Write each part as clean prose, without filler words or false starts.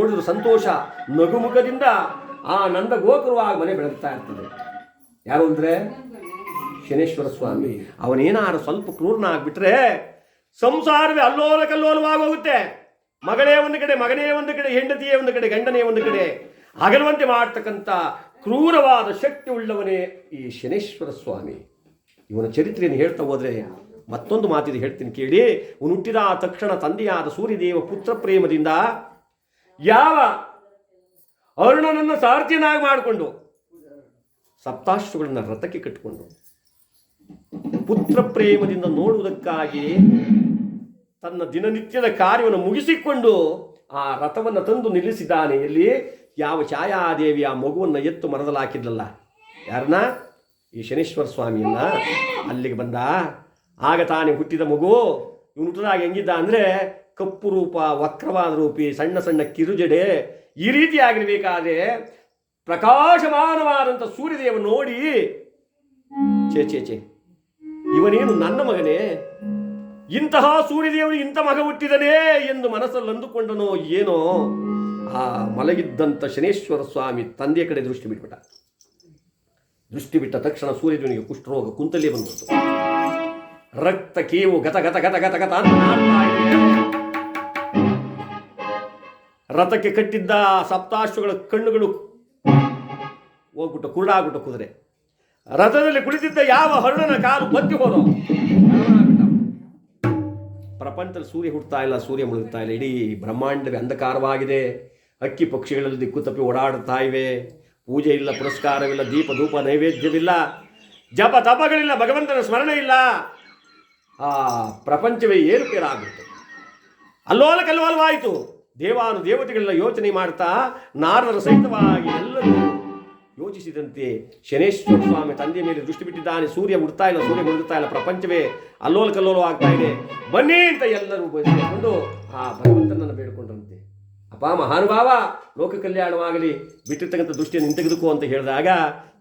ನೋಡಿದ್ರು ಸಂತೋಷ, ನಗುಮುಖದಿಂದ ಆ ನಂದ ಗೋಕುರವಾಗಿ ಮನೆ ಬೆಳಗ್ತಾ ಇರ್ತದೆ. ಯಾರು ಅಂದರೆ ಶನೇಶ್ವರ ಸ್ವಾಮಿ. ಅವನೇನಾರು ಸ್ವಲ್ಪ ಕ್ರೂರನ ಆಗ್ಬಿಟ್ರೆ ಸಂಸಾರವೇ ಅಲ್ಲೋಲ ಕಲ್ಲೋಲವಾಗಿ ಹೋಗುತ್ತೆ. ಮಗಳೇ ಒಂದು ಕಡೆ, ಮಗನೇ ಒಂದು ಕಡೆ, ಹೆಂಡತಿಯೇ ಒಂದು ಕಡೆ, ಗಂಡನೇ ಒಂದು ಕಡೆ ಅಗಲುವಂತೆ ಮಾಡ್ತಕ್ಕಂಥ ಕ್ರೂರವಾದ ಶಕ್ತಿ ಉಳ್ಳವನೇ ಈ ಶನೇಶ್ವರ ಸ್ವಾಮಿ. ಇವನ ಚರಿತ್ರೆಯನ್ನು ಹೇಳ್ತಾ ಹೋದರೆ ಮತ್ತೊಂದು ಮಾತಿದೆ, ಹೇಳ್ತೀನಿ ಕೇಳಿ. ಇವನು ಹುಟ್ಟಿದ ತಕ್ಷಣ ತಂದೆಯಾದ ಸೂರ್ಯದೇವ ಪುತ್ರ ಪ್ರೇಮದಿಂದ ಯಾವ ಅರುಣನನ್ನು ಸಾರಥಿಯನ್ನಾಗಿ ಮಾಡಿಕೊಂಡು ಸಪ್ತಾಶ್ವಗಳನ್ನು ರಥಕ್ಕೆ ಕಟ್ಟಿಕೊಂಡು ಪುತ್ರ ಪ್ರೇಮದಿಂದ ನೋಡುವುದಕ್ಕಾಗಿ ತನ್ನ ದಿನನಿತ್ಯದ ಕಾರ್ಯವನ್ನು ಮುಗಿಸಿಕೊಂಡು ಆ ರಥವನ್ನು ತಂದು ನಿಲ್ಲಿಸಿದ್ದಾನೆ. ಎಲ್ಲಿ? ಯಾವ ಛಾಯಾದೇವಿ ಆ ಮಗುವನ್ನು ಎತ್ತು ಮರದಲ್ಲಿ ಹಾಕಿದ್ಲಲ್ಲ, ಯಾರನ್ನ? ಈ ಶನೇಶ್ವರ ಸ್ವಾಮಿಯನ್ನ. ಅಲ್ಲಿಗೆ ಬಂದ. ಆಗ ತಾನೇ ಹುಟ್ಟಿದ ಮಗು ಇವನು ಹುಟ್ಟಿದಾಗ ಹೆಂಗಿದ್ದ ಅಂದರೆ ಕಪ್ಪು ರೂಪ, ವಕ್ರವಾದ ರೂಪಿ, ಸಣ್ಣ ಸಣ್ಣ ಕಿರುಜಡೆ, ಈ ರೀತಿಯಾಗಿರಬೇಕಾದ್ರೆ ಪ್ರಕಾಶಮಾನವಾದಂಥ ಸೂರ್ಯದೇವ ನೋಡಿ ಚೇ ಇವನೇನು ನನ್ನ ಮಗನೇ, ಇಂತಹ ಸೂರ್ಯದೇವರು ಇಂಥ ಮಗ ಹುಟ್ಟಿದನೇ ಎಂದು ಮನಸ್ಸಲ್ಲಿ ಅಂದುಕೊಂಡನೋ ಏನೋ. ಆ ಮಲಗಿದ್ದಂಥ ಶನೇಶ್ವರ ಸ್ವಾಮಿ ತಂದೆಯ ಕಡೆ ದೃಷ್ಟಿ ಬಿಟ್ಬಿಟ್ಟ. ದೃಷ್ಟಿ ಬಿಟ್ಟ ತಕ್ಷಣ ಸೂರ್ಯದೇವನಿಗೆ ಕುಷ್ಠರೋಗ ಕುಂತಲೇ ಬಂದ್ಬಿಡ್ತು. ರಕ್ತ ಕೇವು ಗತ ಗತ ಗತ ಗತ ಗತ ಅಂತ ನಾಡ್ತಾ ಇದೆ. ರಥಕ್ಕೆ ಕಟ್ಟಿದ್ದ ಸಪ್ತಾಶ್ವಗಳ ಕಣ್ಣುಗಳು ಹೋಗ್ಬಿಟ್ಟು ಕುರುಡಾಗ್ಬಿಟ್ಟು ಕುದುರೆ. ರಥದಲ್ಲಿ ಕುಳಿತಿದ್ದ ಯಾವ ಹರುಣನ ಕಾಲು ಬತ್ತಿ ಹೋದೋ. ಪ್ರಪಂಚದಲ್ಲಿ ಸೂರ್ಯ ಹುಡ್ತಾ ಇಲ್ಲ, ಸೂರ್ಯ ಮುಳುಗ್ತಾ ಇಲ್ಲ. ಇಡೀ ಬ್ರಹ್ಮಾಂಡವೇ ಅಂಧಕಾರವಾಗಿದೆ. ಅಕ್ಕಿ ಪಕ್ಷಿಗಳಲ್ಲಿ ದಿಕ್ಕು ತಪ್ಪಿ ಓಡಾಡ್ತಾ ಇವೆ. ಪೂಜೆ ಇಲ್ಲ, ಪುರಸ್ಕಾರವಿಲ್ಲ, ದೀಪ ಧೂಪ ನೈವೇದ್ಯವಿಲ್ಲ, ಜಪ ತಪಗಳಿಲ್ಲ, ಭಗವಂತನ ಸ್ಮರಣೆ ಇಲ್ಲ. ಆ ಪ್ರಪಂಚವೇ ಏರುಪೇರಾಗುತ್ತೆ, ಅಲ್ಲೋಲ ಕಲ್ಲೋಲವಾಯಿತು. ದೇವಾನು ದೇವತೆಗಳೆಲ್ಲ ಯೋಚನೆ ಮಾಡ್ತಾ ನಾರದರ ಸಹಿತವಾಗಿ ಎಲ್ಲರೂ ಯೋಚಿಸಿದಂತೆ ಶನೇಶ್ವರ ಸ್ವಾಮಿ ತಂದೆಯ ಮೇಲೆ ದೃಷ್ಟಿ ಬಿಟ್ಟಿದ್ದಾನೆ. ಸೂರ್ಯ ಮುಡ್ತಾ ಇಲ್ಲ, ಸೂರ್ಯ ಮುಳುಗುತ್ತಾ ಇಲ್ಲ, ಪ್ರಪಂಚವೇ ಅಲ್ಲೋಲ ಕಲ್ಲೋಲ ಆಗ್ತಾ ಇದೆ. ಬನ್ನಿ ಅಂತ ಎಲ್ಲರೂ ಬೇಡಿಕೊಂಡು ಆ ಭಗವಂತನನ್ನು ಬೇಡಿಕೊಂಡ್ರಂತೆ. ಅಪ್ಪ ಮಹಾನುಭಾವ, ಲೋಕ ಕಲ್ಯಾಣವಾಗಲಿ, ಬಿಟ್ಟಿರ್ತಕ್ಕಂಥ ದೃಷ್ಟಿಯನ್ನು ಹಿಂತೆಗೆದುಕೋ ಅಂತ ಹೇಳಿದಾಗ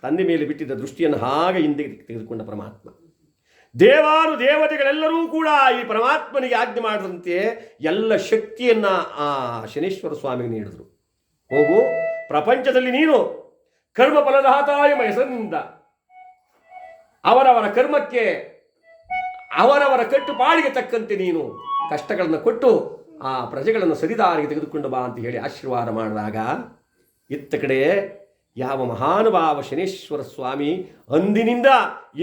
ತಂದೆ ಮೇಲೆ ಬಿಟ್ಟಿದ್ದ ದೃಷ್ಟಿಯನ್ನು ಹಾಗೆ ಹಿಂದೆ ತೆಗೆದುಕೊಂಡ ಪರಮಾತ್ಮ. ದೇವಾನು ದೇವತೆಗಳೆಲ್ಲರೂ ಕೂಡ ಈ ಪರಮಾತ್ಮನಿಗೆ ಆಜ್ಞೆ ಮಾಡಿದಂತೆ ಎಲ್ಲ ಶಕ್ತಿಯನ್ನು ಆ ಶನೇಶ್ವರ ಸ್ವಾಮಿಗೆ ನೀಡಿದ್ರು. ಹೋಗು, ಪ್ರಪಂಚದಲ್ಲಿ ನೀನು ಕರ್ಮ ಫಲದಾತಾಯ ಹೆಸರಿನಿಂದ ಅವರವರ ಕರ್ಮಕ್ಕೆ ಅವರವರ ಕಟ್ಟುಪಾಡಿಗೆ ತಕ್ಕಂತೆ ನೀನು ಕಷ್ಟಗಳನ್ನು ಕೊಟ್ಟು ಆ ಪ್ರಜೆಗಳನ್ನು ಸರಿದಾರಿಗೆ ತೆಗೆದುಕೊಂಡು ಬಾ ಅಂತ ಹೇಳಿ ಆಶೀರ್ವಾದ ಮಾಡಿದಾಗ, ಇತ್ತ ಕಡೆ ಯಾವ ಮಹಾನುಭಾವ ಶನೇಶ್ವರ ಸ್ವಾಮಿ ಅಂದಿನಿಂದ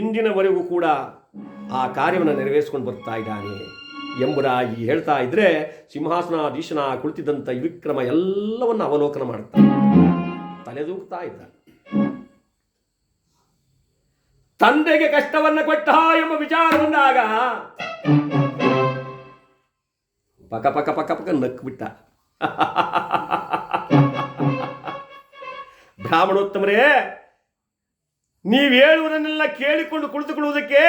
ಇಂದಿನವರೆಗೂ ಕೂಡ ಆ ಕಾರ್ಯವನ್ನು ನೆರವೇರಿಸ್ಕೊಂಡು ಬರ್ತಾ ಇದ್ದಾನೆ ಎಂಬುದಾಗಿ ಹೇಳ್ತಾ ಇದ್ರೆ, ಸಿಂಹಾಸನಾಧೀಶನ ಕುಳಿತಿದ್ದಂಥ ವಿಕ್ರಮ ಎಲ್ಲವನ್ನು ಅವಲೋಕನ ಮಾಡ್ತಾನೆ, ತಲೆದೂಗ್ತಾ ಇದ್ದ. ತಂದೆಗೆ ಕಷ್ಟವನ್ನು ಕೊಟ್ಟ ಎಂಬ ವಿಚಾರ ಬಂದಾಗ ಪಕ ಪಕ ಪಕ ಪಕ ನಕ್ಬಿಟ್ಟ. ಬ್ರಾಹ್ಮಣೋತ್ತಮರೇ, ನೀವು ಹೇಳುವುದನ್ನೆಲ್ಲ ಕೇಳಿಕೊಂಡು ಕುಳಿತುಕೊಳ್ಳುವುದಕ್ಕೆ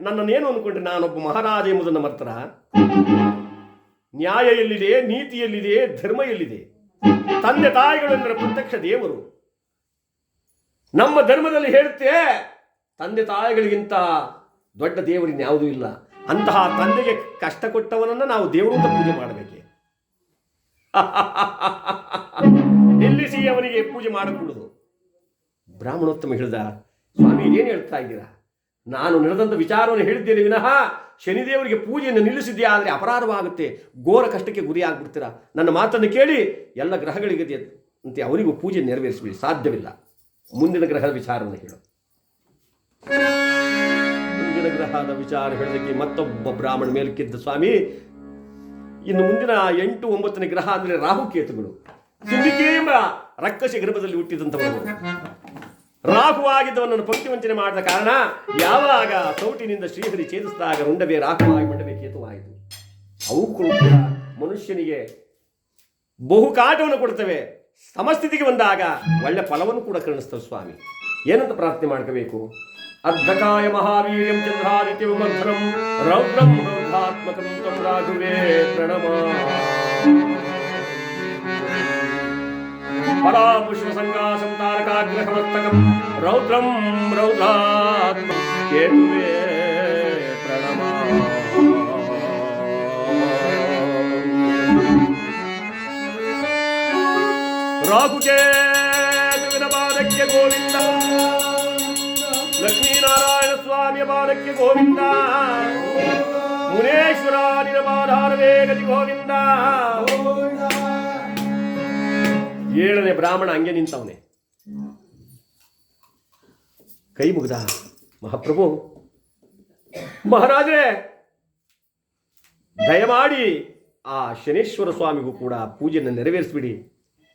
ನನ್ನನ್ನೇನು ಅಂದ್ಕೊಂಡ್ರೆ ನಾನೊಬ್ಬ ಮಹಾರಾಜ ಎಂಬುದನ್ನು ಮರ್ತರ? ನ್ಯಾಯ ಎಲ್ಲಿದೆ, ನೀತಿ ಎಲ್ಲಿದೆ, ಧರ್ಮ ಎಲ್ಲಿದೆ? ತಂದೆ ತಾಯಿಗಳು ಎಂದರೆ ಪ್ರತ್ಯಕ್ಷ ದೇವರು. ನಮ್ಮ ಧರ್ಮದಲ್ಲಿ ಹೇಳುತ್ತೆ, ತಂದೆ ತಾಯಿಗಳಿಗಿಂತ ದೊಡ್ಡ ದೇವರಿನ ಯಾವುದೂ ಇಲ್ಲ. ಅಂತಹ ತಂದೆಗೆ ಕಷ್ಟ ಕೊಟ್ಟವನನ್ನು ನಾವು ದೇವರು ಅಂತ ಪೂಜೆ ಮಾಡಬೇಕೆ? ನಿಲ್ಲಿಸಿ ಅವನಿಗೆ ಪೂಜೆ ಮಾಡಕೂಡದು. ಬ್ರಾಹ್ಮಣೋತ್ತಮ ಹೇಳಿದ, ಸ್ವಾಮಿ ಏನು ಹೇಳ್ತಾ ಇದ್ದೀರಾ? ನಾನು ನಡೆದಂಥ ವಿಚಾರವನ್ನು ಹೇಳಿದ್ದೇನೆ ವಿನಃ ಶನಿದೇವರಿಗೆ ಪೂಜೆಯನ್ನು ನಿಲ್ಲಿಸಿದ್ಯಾ ಆದರೆ ಅಪರಾಧವಾಗುತ್ತೆ, ಘೋರ ಕಷ್ಟಕ್ಕೆ ಗುರಿಯಾಗ್ಬಿಡ್ತೀರಾ. ನನ್ನ ಮಾತನ್ನು ಕೇಳಿ ಎಲ್ಲ ಗ್ರಹಗಳಿಗೆ ಅಂತೆ ಅವನಿಗೂ ಪೂಜೆ ನೆರವೇರಿಸಬೇಡಿ, ಸಾಧ್ಯವಿಲ್ಲ. ಮುಂದಿನ ಗ್ರಹದ ವಿಚಾರವನ್ನು ಹೇಳು. ಮುಂದಿನ ಗ್ರಹದ ವಿಚಾರ ಹೇಳೋದಕ್ಕೆ ಮತ್ತೊಬ್ಬ ಬ್ರಾಹ್ಮಣ ಮೇಲಕ್ಕಿದ್ದ, ಸ್ವಾಮಿ ಇನ್ನು ಮುಂದಿನ 8, 9ನೇ ಗ್ರಹ ಅಂದರೆ ರಾಹುಕೇತುಗಳು. ಸಿಂಹಿಕೆ ಎಂಬ ರಕ್ಕಸಿ ಗರ್ಭದಲ್ಲಿ ಹುಟ್ಟಿದಂಥವರು. ರಾಹುವಾಗಿದ್ದವನನ್ನು ಪಂಕ್ತಿವಂಚನೆ ಮಾಡಿದ ಕಾರಣ ಯಾವಾಗ ಸೌಟಿನಿಂದ ಶ್ರೀಹರಿ ಛೇದಿಸಿದಾಗ ರುಂಡವೇ ರಾಹುವಾಗಿ ಮಂಡವೇ ಕೇತುವಾಯಿತು. ಅವು ಕೂಡ ಮನುಷ್ಯನಿಗೆ ಬಹು ಕಾಟವನ್ನು ಕೊಡ್ತವೆ. ಸಮಸ್ಥಿತಿಗೆ ಬಂದಾಗ ಒಳ್ಳೆ ಫಲವನ್ನು ಕೂಡ ಕರುಣಿಸ್ತವೆ. ಸ್ವಾಮಿ ಏನಂತ ಪ್ರಾರ್ಥನೆ ಮಾಡ್ಕೋಬೇಕು? ಅರ್ಧಕಾಯ ಮಹಾವೀರ್ಯಂ ಚಂದ್ರಾದಿತ್ಯ ಮಂಥನಂ ರೌದ್ರಂ ರೌದ್ರಾತ್ಮಕಂ ತಂ ರಾಘುವೇ ಪ್ರಣಮಾಮಿ. ಪರಾಪುಷ್ಪ ಸಂಗಾಸಂ ತಾರಕಾಗ್ರಹಮಸ್ತಕಂ ರೌದ್ರಂ ರೌದ್ರಾತ್ಮ ಕೇತುವೇ ಪ್ರಣಮಾಮಿ. ರಾಘುಕೇತುವಿನ ಪಾದಕ್ಕೆ ಗೋವಿಂದ, ಲಕ್ಷ್ಮೀನಾರಾಯಣ ಸ್ವಾಮಿಯ ಪಾದಕ್ಕೆ ಗೋವಿಂದ, ಮುನೇಶ್ವರ ನಿನ ಪಾದಾರವೇ ಗತಿ ಗೋವಿಂದ. 7ನೇ ಬ್ರಾಹ್ಮಣ ಹಂಗೆ ನಿಂತವನೆ, ಕೈ ಮುಗ್ದ. ಮಹಾಪ್ರಭು, ಮಹಾರಾಜರೇ, ದಯಮಾಡಿ ಆ ಶನೇಶ್ವರ ಸ್ವಾಮಿಗೂ ಕೂಡ ಪೂಜೆಯನ್ನು ನೆರವೇರಿಸ್ಬಿಡಿ,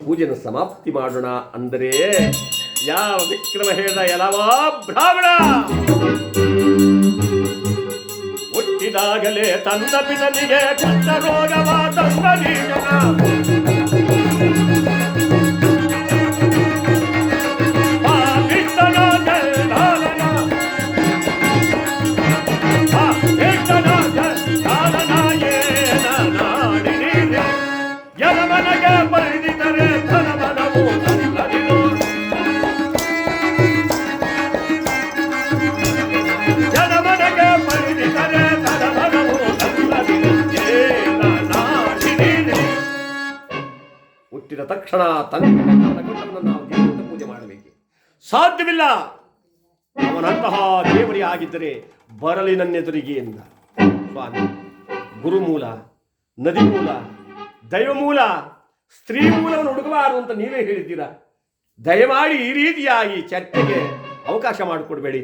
ಪೂಜೆಯನ್ನು ಸಮಾಪ್ತಿ ಮಾಡೋಣ ಅಂದರೆ ಯಾವ ವಿಕ್ರಮ ಹೇಳಿದ, ಎಲ್ಲವಾ ಬ್ರಾಹ್ಮಣ ಹುಟ್ಟಿದಾಗಲೇ ತನ್ನ ಪಿತನಿಗೆ ಕಂಡ ರೋಗವ ತಂದ ನೀಡನ, ಹುಟ್ಟಿದ ತಕ್ಷಣ ತಂದೆಯನ್ನು ನಾವು ದೇವರ ಪೂಜೆ ಮಾಡಬೇಕು, ಸಾಧ್ಯವಿಲ್ಲ. ಅವನಂತಹ ದೇವರೇ ಆಗಿದ್ದರೆ ಬರಲಿ ನನ್ನೆದುರಿಗೆ ಎಂದ. ಸ್ವಾಮಿ, ಗುರುಮೂಲ, ನದಿ ಮೂಲ, ದೈವಮೂಲ, ಸ್ತ್ರೀ ಮೂಲವನ್ನು ಹುಡುಕಬಾರದು ಅಂತ ನೀವೇ ಹೇಳಿದ್ದೀರಾ. ದಯಮಾಡಿ ಈ ರೀತಿಯಾಗಿ ಚರ್ಚೆಗೆ ಅವಕಾಶ ಮಾಡಿಕೊಡ್ಬೇಡಿ.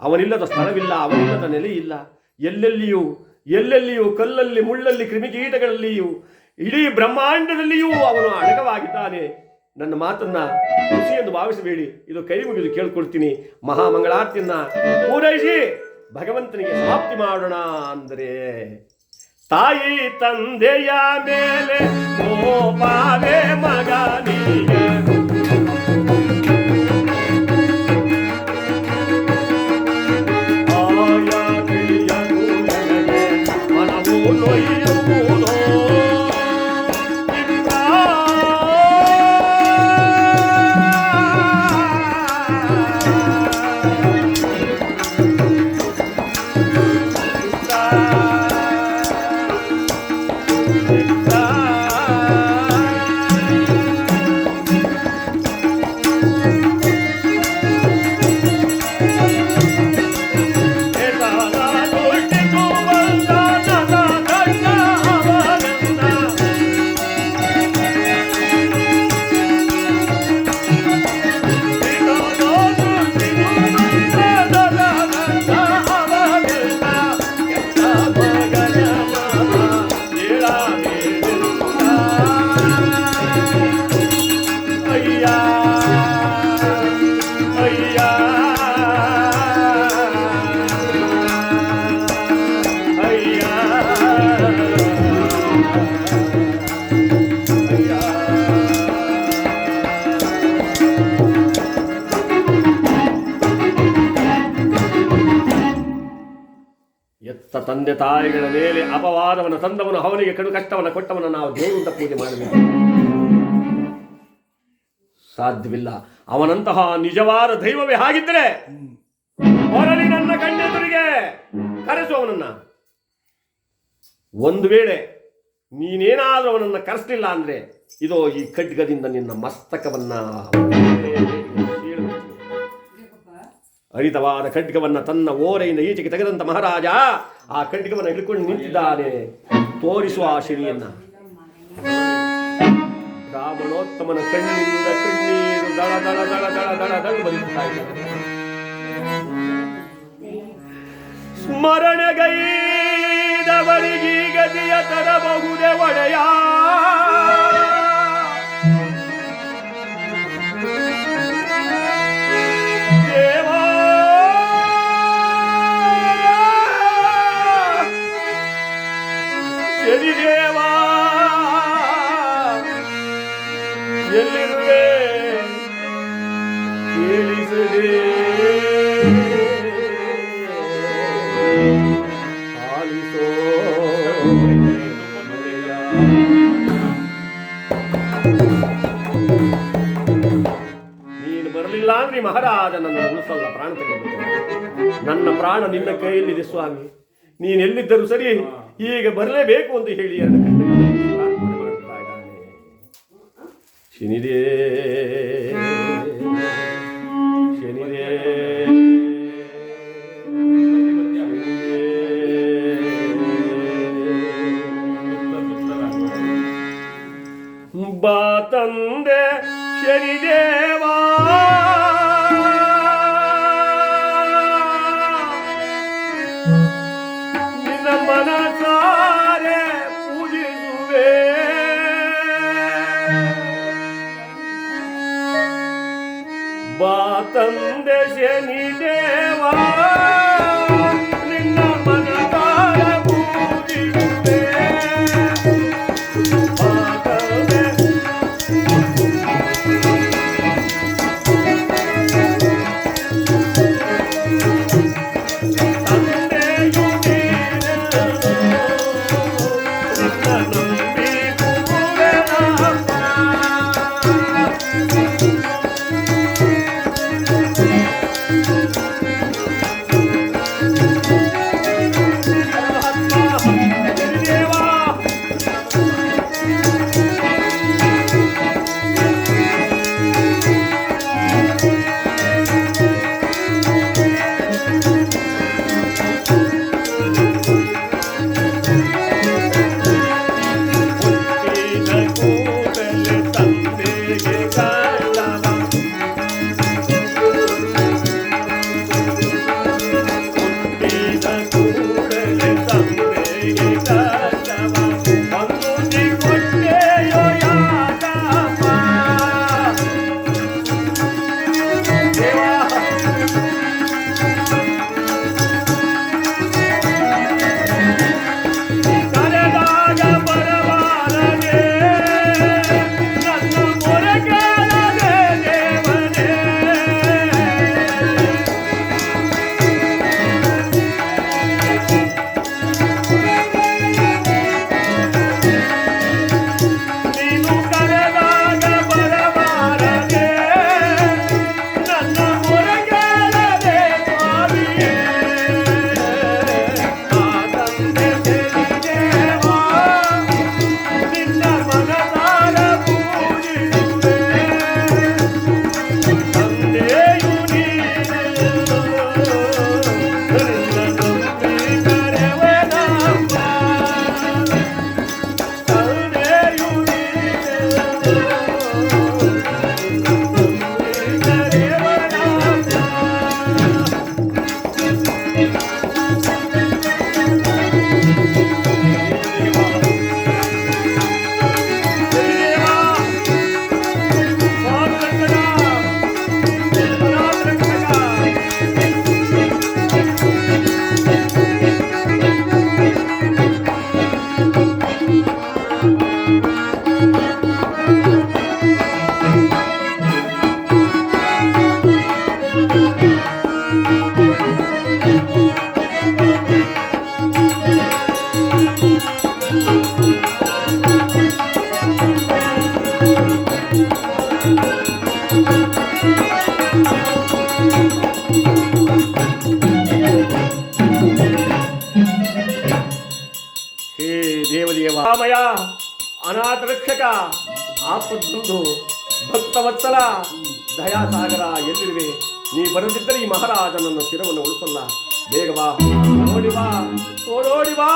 ಅವನಿಲ್ಲದ ಸ್ಥಳವಿಲ್ಲ, ಅವನಿಲ್ಲದ ನೆಲೆ ಇಲ್ಲ. ಎಲ್ಲೆಲ್ಲಿಯೂ ಕಲ್ಲಲ್ಲಿ, ಮುಳ್ಳಲ್ಲಿ, ಕ್ರಿಮಿಕೀಟಗಳಲ್ಲಿಯೂ, ಇಡೀ ಬ್ರಹ್ಮಾಂಡದಲ್ಲಿಯೂ ಅವನು ಅಡಗವಾಗಿದ್ದಾನೆ. ನನ್ನ ಮಾತನ್ನ ಖುಷಿ ಎಂದು ಭಾವಿಸಬೇಡಿ. ಇದು ಕೈ ಮುಗಿದು ಕೇಳ್ಕೊಳ್ತೀನಿ. ಮಹಾಮಂಗಳಾರತಿಯನ್ನ ಪೂರೈಸಿ ಭಗವಂತನಿಗೆ ಸಮಾಪ್ತಿ ಮಾಡೋಣ. ಅಂದರೆ ತಾಯಿ ತಂದೆಯ ಮೇಲೆ ಕೋಪವೇ ಮಗನಿಗೆ, ಮನವು ನೊಯ್ಯುವುದೋ ಎತ್ತ ತಂದೆ ತಾಯಿಗಳ ಮೇಲೆ ಅಪವಾದವನ್ನು ತಂದವನು, ಅವನಿಗೆ ಕಡು ಕಷ್ಟವನ್ನು ಕೊಟ್ಟವನು ನಾವು ದೇವರಿಂದ ಪೂಜೆ ಮಾಡಬೇಕು. ಸಾಧ್ಯವಿಲ್ಲ. ಅವನಂತಹ ನಿಜವಾದ ದೈವವೇ ಆಗಿದ್ದರೆ ಹೊರಲಿ ನನ್ನ ಕಣ್ಣೆದುರಿಗೆ ಕರೆಸು ಅವನನ್ನ. ಒಂದು ವೇಳೆ ನೀನೇನಾದ್ರೂ ಅವನನ್ನ ಕರೆಸಲಿಲ್ಲ ಅಂದ್ರೆ ಇದೋ ಈ ಖಡ್ಗದಿಂದ ನಿನ್ನ ಮಸ್ತಕವನ್ನ, ಹರಿತವಾದ ಖಡ್ಗವನ್ನ ತನ್ನ ಓರೆಯಿಂದ ಈಚೆಗೆ ತೆಗೆದಂತ ಮಹಾರಾಜ ಆ ಖಡ್ಗವನ್ನು ಹಿಡ್ಕೊಂಡು ನಿಂತಿದ್ದಾನೆ. ತೋರಿಸುವ ಆ ಶಿರಿಯನ್ನ. ಬ್ರಾಹ್ಮಣೋತ್ತಮನ ಕಣ್ಣಿನಿಂದ ಕಣ್ಣೀರು ದಳ ದಳ ದಳ ದಳ ದಳ ದಳ ಬರುತ್ತಾ ಇದೆ. ಸ್ಮರಣೆಗೈದವರಿಗೆ ಗತಿಯ ತರಬಹುದೇ ಒಡೆಯ, ದೇವಾ ಎಲ್ಲಿರುವೆ ಕೇಳಿಸದೆ ಆಲಿಸೋ. ನೀನು ಬರಲಿಲ್ಲ ಅಂದ್ರೆ ಮಹಾರಾಜ ನನ್ನ ಉಳಿಸಲ್ಲ, ಪ್ರಾಣ ತೆಗೆದುಕೊಂಡು. ನನ್ನ ಪ್ರಾಣ ನಿನ್ನ ಕೈಯಲ್ಲಿದೆ ಸ್ವಾಮಿ, ನೀನೆಲ್ಲಿದ್ದರೂ ಸರಿ ಈಗ ಬರಲೇಬೇಕು ಅಂತ ಹೇಳಿ 2 ಗಂಟೆಗಳ ಪ್ರಾರ್ಥನೆ ಮಾಡ್ತಾ ಇದ್ದಾನೆ. ಶನಿದೇ ಶನಿದೇ ಬಾ ತಂದೆ ಶನಿದೇವಾ ನಿನ್ನ ಮನಸಾರೆ ಪೂಜಿಸುವೆ ಬಾ ತಂದೆ ಶನಿದೇವಾ ನಿನ್ನ ಮನಸಾರೆ ಪೂಜಿಸುವೆ ಬಾ ತಂದೆ ದೇವದೇವಾಮಯ ಅನಾಥ ರಕ್ಷಕ ಆಪದ್ಬಂಧು ಭಕ್ತವತ್ಸಲ ದಯಾಸಾಗರ ಎಲ್ಲಿರುವೆ? ನೀ ಬರದಿದ್ದರೆ ಈ ಮಹಾರಾಜನನ್ನು ಶಿರವನ್ನು ಉಳಿಸಲ್ಲ. ಬೇಗ ಬಾ, ಓಡಿ ಬಾ, ಓಡೋಡಿ ಬಾ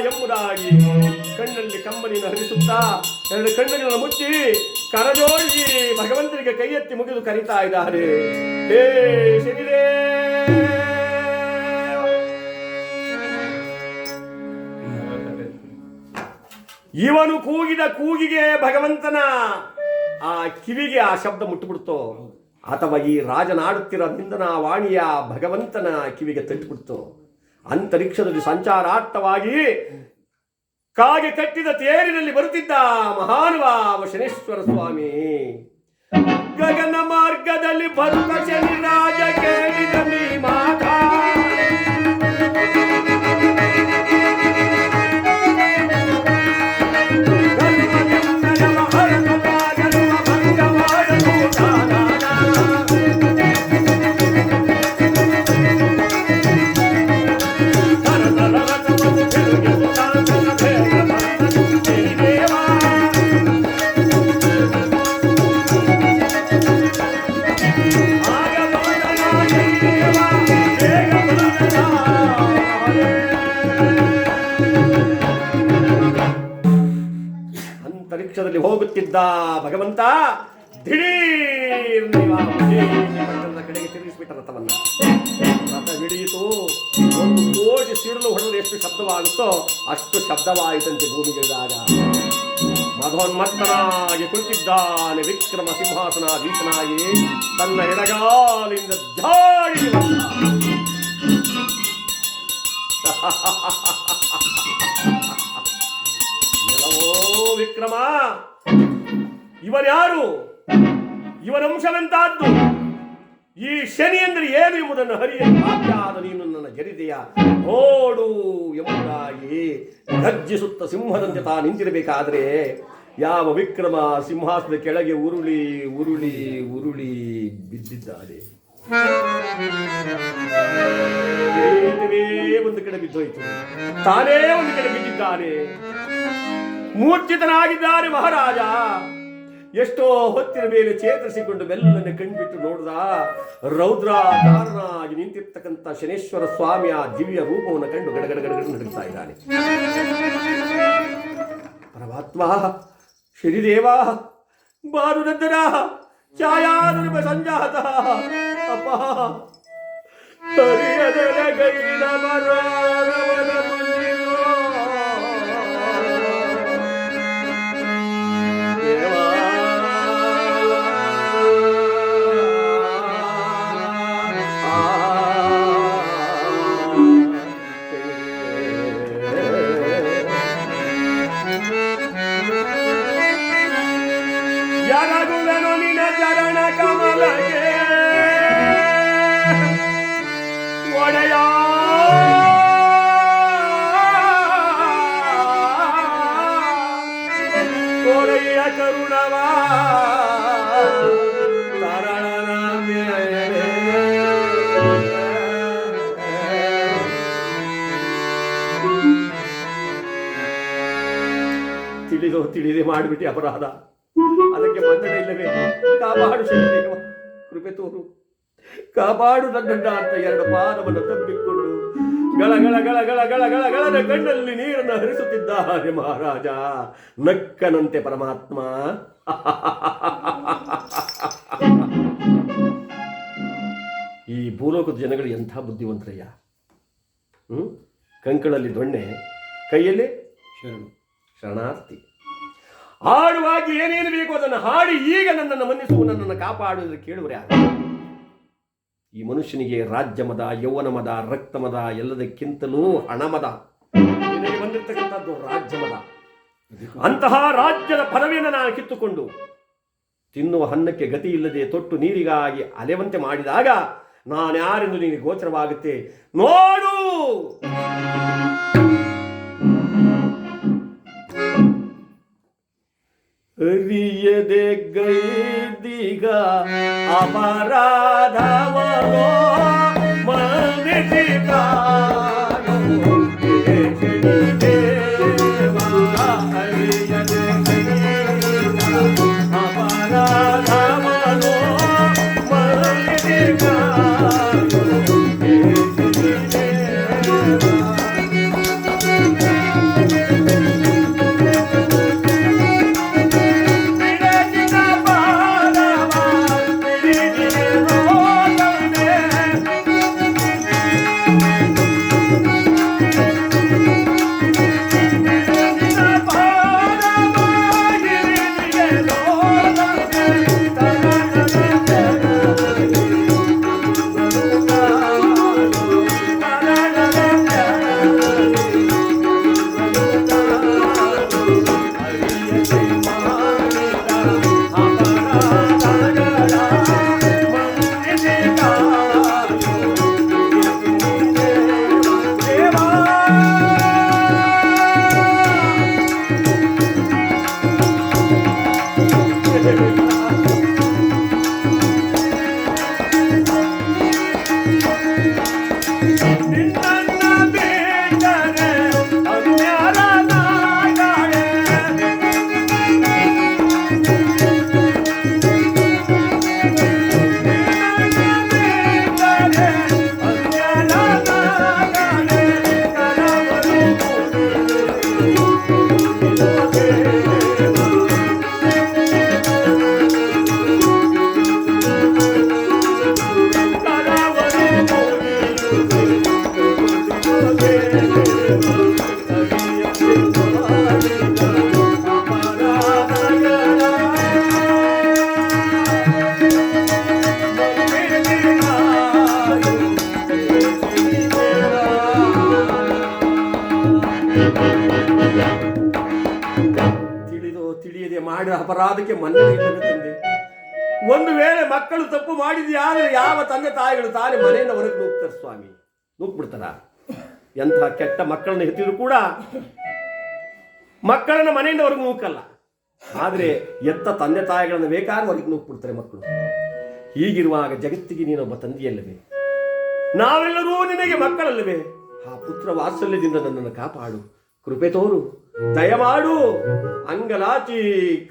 ಎಂಬುದಾಗಿ ಕಣ್ಣಲ್ಲಿ ಕಂಬನಿಯನ್ನು ಹರಿಸುತ್ತಾ ಎರಡು ಕಣ್ಣುಗಳನ್ನು ಮುಚ್ಚಿ ಕರಜೋಡಿ ಭಗವಂತನಿಗೆ ಕೈ ಎತ್ತಿ ಮುಗಿದು ಕರೀತಾ ಇದ್ದಾರೆ. ಹೇ ಶನಿದೇ, ಇವನು ಕೂಗಿದ ಕೂಗಿಗೆ ಭಗವಂತನ ಆ ಕಿವಿಗೆ ಆ ಶಬ್ದ ಮುಟ್ಟುಬಿಡ್ತು, ಅಥವಾ ಈ ರಾಜನಾಡುತ್ತಿರೋ ನಿಂದನ ವಾಣಿಯ ಭಗವಂತನ ಕಿವಿಗೆ ತಟ್ಟಿಬಿಡ್ತು. ಅಂತರಿಕ್ಷದಲ್ಲಿ ಸಂಚಾರಾರ್ಥವಾಗಿ ಕಾಗೆ ಕಟ್ಟಿದ ತೇರಿನಲ್ಲಿ ಬರುತ್ತಿದ್ದ ಮಹಾನುಭಾವ ಶನೇಶ್ವರ ಸ್ವಾಮಿ ಗಗನ ಮಾರ್ಗದಲ್ಲಿ ಬರುವ ಶನಿ ರಾಜ ಕೇಳಿದ ನೀ ಮಾತಾ ಪಟ್ಟಣದಲ್ಲಿ ಹೋಗುತ್ತಿದ್ದ ಭಗವಂತ ದಿಢೀರ್ ಪಟ್ಟಣದ ಕಡೆಗೆ ತಿರುಗಿಸ್ಬಿಟ್ಟ ರಥವನ್ನ. ರಥ ಹಿಡಿಯಿತು. 1 ಕೋಟಿ ಸಿಡಿಲು ಹೊಡೆದು ಎಷ್ಟು ಶಬ್ದವಾಗುತ್ತೋ ಅಷ್ಟು ಶಬ್ದವಾಯಿತಂತೆ ಭೂಮಿಗಿಳಿದಾಗ. ಮಧೋನ್ಮತ್ತನಾಗಿ ಕುಳಿತಿದ್ದಾನೆ ವಿಕ್ರಮ ಸಿಂಹಾಸನಾಧೀಶನಾಗಿ. ತನ್ನ ಎಡಗಾಲಿಂದ ಜಾಡಿ ನೆಲವೋ ವಿಕ್ರಮ, ಇವನ್ಯಾರು? ಇವನ ಅಂಶವೆಂತಾದ್ದು? ಈ ಶನಿ ಅಂದರೆ ಏನು ಎಂಬುದನ್ನು ಹರಿಯಲು ಸಾಧ್ಯಾದ ನೀನು ನನ್ನ ಜರಿದೆಯ ನೋಡು ಎಂಬುದಾಗಿ ಗರ್ಜಿಸುತ್ತ ಸಿಂಹದಂತೆ ತಾ ನಿಂತಿರಬೇಕಾದ್ರೆ ಯಾವ ವಿಕ್ರಮ ಸಿಂಹಾಸನದ ಕೆಳಗೆ ಉರುಳಿ ಉರುಳಿ ಉರುಳಿ ಬಿದ್ದಿದ್ದಾನೆ. ಒಂದು ಕಡೆ ಬಿದ್ದೋಯ್ತು, ತಾನೇ ಒಂದು ಕಡೆ ಬಿದ್ದಿದ್ದಾನೆ. ಮೂರ್ಛಿತನಾಗಿದ್ದಾನೆ ಮಹಾರಾಜ. ಎಷ್ಟೋ ಹೊತ್ತಿನ ಮೇಲೆ ಚೇತರಿಸಿಕೊಂಡು ಬೆಲ್ಲನ್ನು ಕಣ್ಬಿಟ್ಟು ನೋಡಿದ ರೌದ್ರಾಕಾರನಾಗಿ ನಿಂತಿರ್ತಕ್ಕಂಥ ಶನೇಶ್ವರ ಸ್ವಾಮಿಯ ದಿವ್ಯ ರೂಪವನ್ನು ಕಂಡು ಗಡಗಡ ನಡುಗ್ತಾ ಇದ್ದಾನೆ. ಪರಮಾತ್ಮ ಶನಿದೇವ ಬಾರುನಂದನ ಛಾಯಾನುರೂಪ ಸಂಜಾತ ಅಪ್ಪ ಹರಿಯದರ ಗೈಲ ಮರವನ ಮುಂದಿರೋ ಯಾರಾಗುವೆನು ನಿನ್ನ ಚರಣ ಕಮಲಗೆ ಒಡೆಯ ಕೊರೆಯ ಕರುಣವ ತರಣನ ತಿಳಿದೋ ತಿಳಿದೆ ಮಾಡಿಬಿಟ್ಟು ಅಪರಾಧ, ಅದಕ್ಕೆ ಮನ್ನಣೆ ಇಲ್ಲವೇ? ಕಾಪಾಡು ಶನಿದೇವ, ಕೃಪೆ ತೋರು, ಕಾಪಾಡು ನನ್ನನ್ನ ಅಂತ 2 ಪಾದವನ್ನು ತಬ್ಬಿಕೊಂಡು ಗಳ ಗಳ ಗಳ ಗಳ ಗಳ ಗಳ ಗಳದ ಕಣ್ಣಲ್ಲಿ ನೀರನ್ನು ಹರಿಸುತ್ತಿದ್ದಾನೆ ಮಹಾರಾಜ. ನಕ್ಕನಂತೆ ಪರಮಾತ್ಮ. ಈ ಭೂಲೋಕದ ಜನಗಳು ಎಂಥ ಬುದ್ಧಿವಂತರಯ್ಯ. ಕಂಕಳಲ್ಲಿ ದೊಣ್ಣೆ, ಕೈಯಲ್ಲಿ ಶರಣಾರ್ಥಿ. ಹಾಡುವಾಗ ಏನೇನು ಬೇಕು ಅದನ್ನು ಹಾಡಿ ಈಗ ನನ್ನನ್ನು ಮನ್ನಿಸುವ, ನನ್ನನ್ನು ಕಾಪಾಡುವುದನ್ನು ಕೇಳುವರೆ ಯಾರು? ಈ ಮನುಷ್ಯನಿಗೆ ರಾಜ್ಯ ಮದ, ಯೌವನ ಮದ, ರಕ್ತ ಮದ, ಎಲ್ಲದಕ್ಕಿಂತಲೂ ಹಣ ಮದ. ನಿನಗೆ ಬಂದಿರತಕ್ಕಂಥದ್ದು ರಾಜ್ಯ ಮದ. ಅಂತಹ ರಾಜ್ಯದ ಪದವಿಯನ್ನು ನಾನು ಕಿತ್ತುಕೊಂಡು ತಿನ್ನುವ ಅನ್ನಕ್ಕೆ ಗತಿ ಇಲ್ಲದೆ ತೊಟ್ಟು ನೀರಿಗಾಗಿ ಅಲೆವಂತೆ ಮಾಡಿದಾಗ ನಾನ್ಯಾರೆಂದು ನಿನಗೆ ಗೋಚರವಾಗುತ್ತೆ. ನೋಡು, ಅರಿಯದೆ ಗೈದಿಗ ಅಪರಾಧವೋ ಮನ್ನಿಸಿದ ಅರಿಯದೆ ಅಪರಾಧವೋ ಮನ್ನಿಸಿದ ಅಪರಾಧಕ್ಕೆ ಮನ್ನಣೆ ಇಲ್ಲವೇ ತಂದೆ? ಒಂದು ವೇಳೆ ಮಕ್ಕಳು ತಪ್ಪು ಮಾಡಿದ್ಯಾದ್ರೆ ಯಾವ ತಂದೆ ತಾಯಿಗಳು ತಾನೇ ಮನೆಯಿಂದ ಹೊರಗೆ ನೂಗ್ತಾರೆ ಸ್ವಾಮಿ, ನೂಗ್ಬಿಡ್ತಾರ. ಎಂಥ ಕೆಟ್ಟ ಮಕ್ಕಳನ್ನ ಹೆತ್ತಿದ್ರು ಕೂಡ ಮಕ್ಕಳನ್ನ ಮನೆಯಿಂದ ಹೊರಗೆ ನೂಕಲ್ಲ, ಆದರೆ ಎತ್ತ ತಂದೆ ತಾಯಿಗಳನ್ನ ಬೇಕಾದ್ರೆ ಹೊರಗೆ ನೂಕ್ಬಿಡ್ತಾರೆ ಮಕ್ಕಳು. ಹೀಗಿರುವಾಗ ಜಗತ್ತಿಗೆ ನೀನೊಬ್ಬ ತಂದೆಯಲ್ಲವೇ? ನಾವೆಲ್ಲರೂ ನಿನಗೆ ಮಕ್ಕಳಲ್ಲವೇ? ಆ ಪುತ್ರ ವಾತ್ಸಲ್ಯದಿಂದ ನನ್ನನ್ನು ಕಾಪಾಡು, ಕೃಪೆ ತೋರು, ದಯಮಾಡು. ಅಂಗಲಾಚಿ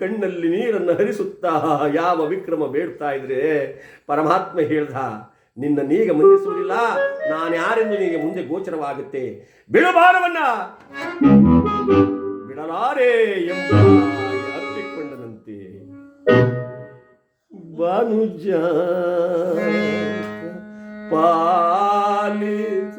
ಕಣ್ಣಲ್ಲಿ ನೀರನ್ನು ಹರಿಸುತ್ತಾ ಯಾವ ವಿಕ್ರಮ ಬೇಡ್ತಾ ಇದ್ರೆ ಪರಮಾತ್ಮ ಹೇಳ್ದ, ನಿನ್ನ ನೀಗ ಮನ್ನಿಸುವುದಿಲ್ಲ, ನಾನು ಯಾರೆಂದು ನಿನಗೆ ಮುಂದೆ ಗೋಚರವಾಗುತ್ತೆ. ಬಿಡುಭಾರವನ್ನ ಬಿಡಲಾರೆ ಎಂಬ ಅಪ್ಪಿಕೊಂಡನಂತೆ. ಬಾನುಜ ಪಾಲಿಸ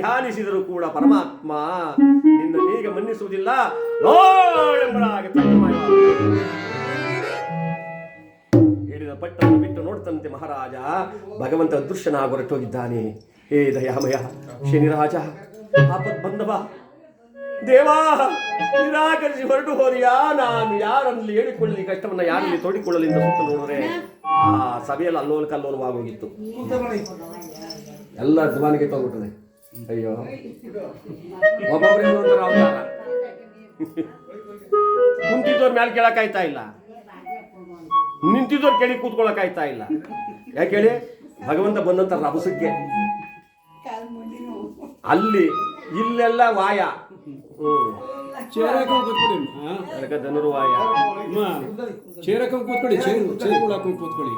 ಧ್ಯಾನಿಸಿದರೂ ಕೂಡ ಪರಮಾತ್ಮ ನಿನ್ನ ನೀಗ ಮನ್ನಿಸುವುದಿಲ್ಲ. ಹೇಳಿದ ಪಟ್ಟನ್ನು ಬಿಟ್ಟು ನೋಡ್ತಂತೆ ಮಹಾರಾಜ ಭಗವಂತ ಅದೃಶ್ಯನಾಗಿ ಹೊರಟೋಗಿದ್ದಾನೆ. ಹೇ ದಯಾಮಯ ಶನಿರಾಜ ಆಪತ್ ಬಂದವ ದೇವಾ, ನಿರಾಕರಿಸಿ ಹೊರಟು ಹೋದಿಯಾ? ನಾನು ಯಾರಲ್ಲಿ ಹೇಳಿಕೊಳ್ಳಲಿ ಕಷ್ಟವನ್ನ ಯಾರಲ್ಲಿ ತೋಡಿಕೊಳ್ಳಲಿ ಅಂತ ಸುತ್ತ ನೋಡಿದ್ರೆ ಆ ಸಭೆಯಲ್ಲಿ ಅಲ್ಲೋಲ ಕಲ್ಲೋಲವಾಗೋಗಿತ್ತು. ಎಲ್ಲ ಧ್ವಾನಿಗೆ ತಗೋಬಿಟ್ಟದೆ. ಅಯ್ಯೋ, ಒಬ್ಬೊಬ್ಬರಿಂದ ಒಂಥರ ಅವತಾರ. ಕುಂತಿದ್ದವ್ರ ಮೇಲೆ ಕೇಳಕ್ಕಾಯ್ತಾ ಇಲ್ಲ, ನಿಂತಿದ್ದವ್ರು ಕೆಳಗೆ ಕೂತ್ಕೊಳ್ಳೋಕಾಯ್ತಾ ಇಲ್ಲ. ಯಾಕೆ ಹೇಳಿ? ಭಗವಂತ ಬಂದಂತ ರಭಸಕ್ಕೆ ಅಲ್ಲಿ ಇಲ್ಲೆಲ್ಲ ವಾಯ. ಧನುರ್ವಾಯ. ಚೇರಕ ಕೂತ್ಕೊಳ್ಳಿ, ಚೇರು ಹಾಕೊಂಡು ಕೂತ್ಕೊಳ್ಳಿ.